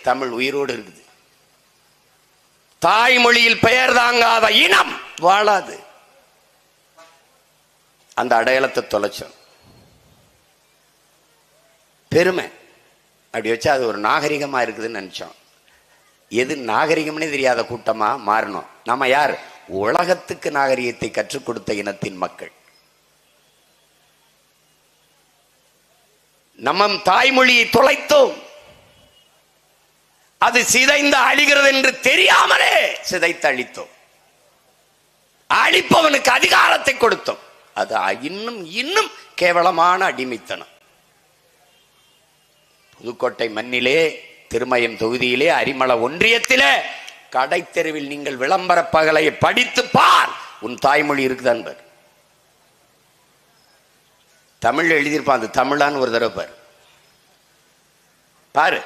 தமிழ் உயிரோடு இருக்குது. தாய்மொழியில் பெயர் தாங்காத இனம் வாழாது. அந்த அடையாளத்தை தொலைச்சோம். பெருமை அப்படி வச்சா அது ஒரு நாகரிகமா இருக்குதுன்னு நினைச்சோம். எது நாகரிகம்னே தெரியாத கூட்டமா மாறணும். நம்ம யார்? உலகத்துக்கு நாகரிகத்தை கற்றுக் கொடுத்த இனத்தின் மக்கள். நம்ம தாய்மொழியை தொலைத்தோம். அது சிதைந்து அழிகிறது என்று தெரியாமலே சிதைத்து அழித்தோம். அழிப்பவனுக்கு அதிகாரத்தை கொடுத்தோம். அது இன்னும் இன்னும் கேவலமான அடிமைத்தனம். புதுக்கோட்டை மண்ணிலே, திருமயம் தொகுதியிலே, அரிமள ஒன்றியத்திலே, கடை தெருவில் நீங்கள் விளம்பர பகலையை படித்து பார், உன் தாய்மொழி இருக்குதான் பார். தமிழ் எழுதியிருப்பான், அது தமிழான்னு ஒரு தடவை பாரு.